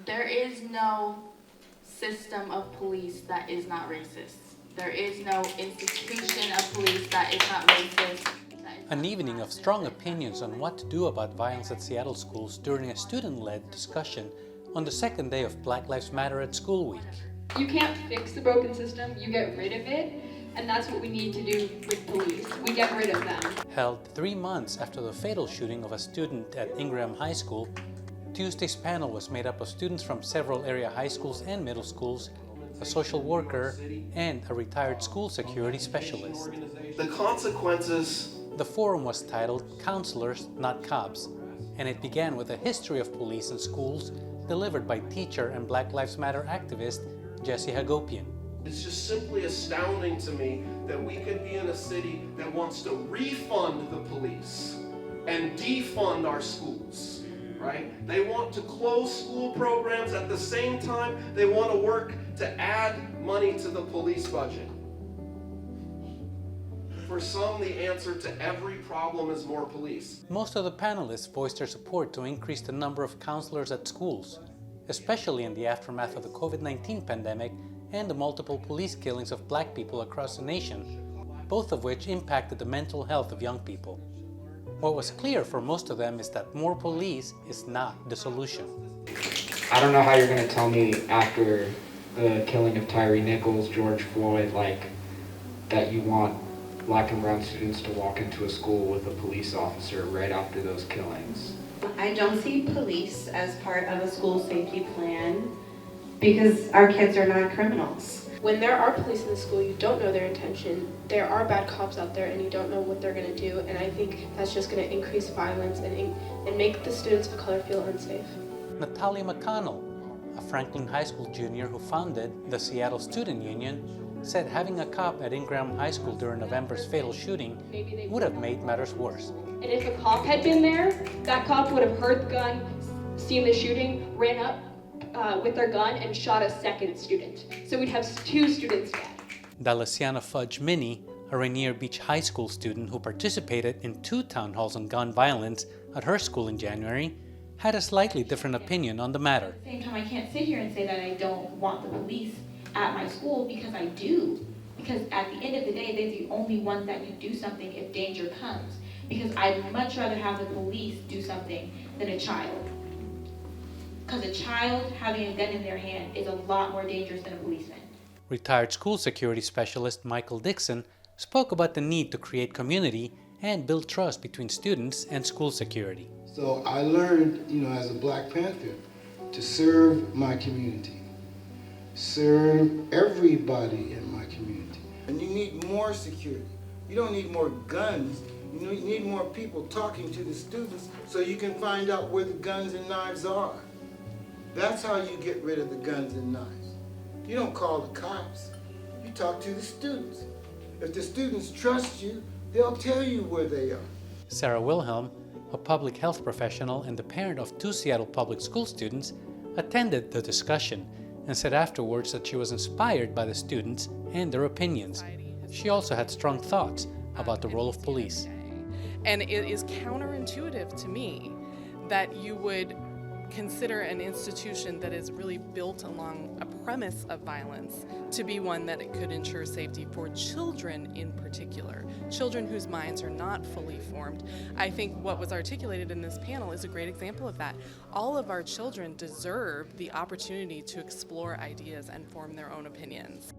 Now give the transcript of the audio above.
There is no system of police that is not racist. There is no institution of police that is not racist. An evening of strong opinions on what to do about violence at Seattle schools during a student-led discussion on the second day of Black Lives Matter at School Week. You can't fix the broken system, you get rid of it, and that's what we need to do with police. We get rid of them. Held 3 months after the fatal shooting of a student at Ingraham High School, Tuesday's panel was made up of students from several area high schools and middle schools, a social worker, and a retired school security specialist. The consequences. The forum was titled Counselors, Not Cops, and it began with a history of police in schools delivered by teacher and Black Lives Matter activist Jesse Hagopian. It's just simply astounding to me that we could be in a city that wants to refund the police and defund our schools, right? They want to close school programs at the same time they want to work to add money to the police budget. For some, the answer to every problem is more police. Most of the panelists voiced their support to increase the number of counselors at schools, especially in the aftermath of the COVID-19 pandemic and the multiple police killings of Black people across the nation, both of which impacted the mental health of young people. What was clear for most of them is that more police is not the solution. I don't know how you're going to tell me after the killing of Tyree Nichols, George Floyd, that you want Black and brown students to walk into a school with a police officer right after those killings. I don't see police as part of a school safety plan because our kids are not criminals. When there are police in the school, you don't know their intention. There are bad cops out there and you don't know what they're going to do, and I think that's just going to increase violence and make the students of color feel unsafe. Natalia McConnell, a Franklin High School junior who founded the Seattle Student Union, said having a cop at Ingraham High School during November's fatal shooting would have made matters worse. And if a cop had been there, that cop would have heard the gun, seen the shooting, ran up with their gun and shot a second student. So we'd have 2 students dead. Dalasiana Fudge Minnie, a Rainier Beach High School student who participated in 2 town halls on gun violence at her school in January, had a slightly different opinion on the matter. At the same time, I can't sit here and say that I don't want the police at my school, because I do. Because at the end of the day, they're the only ones that can do something if danger comes. Because I'd much rather have the police do something than a child. Because a child having a gun in their hand is a lot more dangerous than a policeman. Retired school security specialist Michael Dixon spoke about the need to create community and build trust between students and school security. So I learned, as a Black Panther, to serve my community, serve everybody in my community. And you need more security. You don't need more guns. You need more people talking to the students so you can find out where the guns and knives are. That's how you get rid of the guns and knives. You don't call the cops. You talk to the students. If the students trust you, they'll tell you where they are. Sarah Wilhelm, a public health professional and the parent of 2 Seattle public school students, attended the discussion and said afterwards that she was inspired by the students and their opinions. She also had strong thoughts about the role of police. And it is counterintuitive to me that you would consider an institution that is really built along a premise of violence to be one that it could ensure safety for children in particular, children whose minds are not fully formed. I think what was articulated in this panel is a great example of that. All of our children deserve the opportunity to explore ideas and form their own opinions.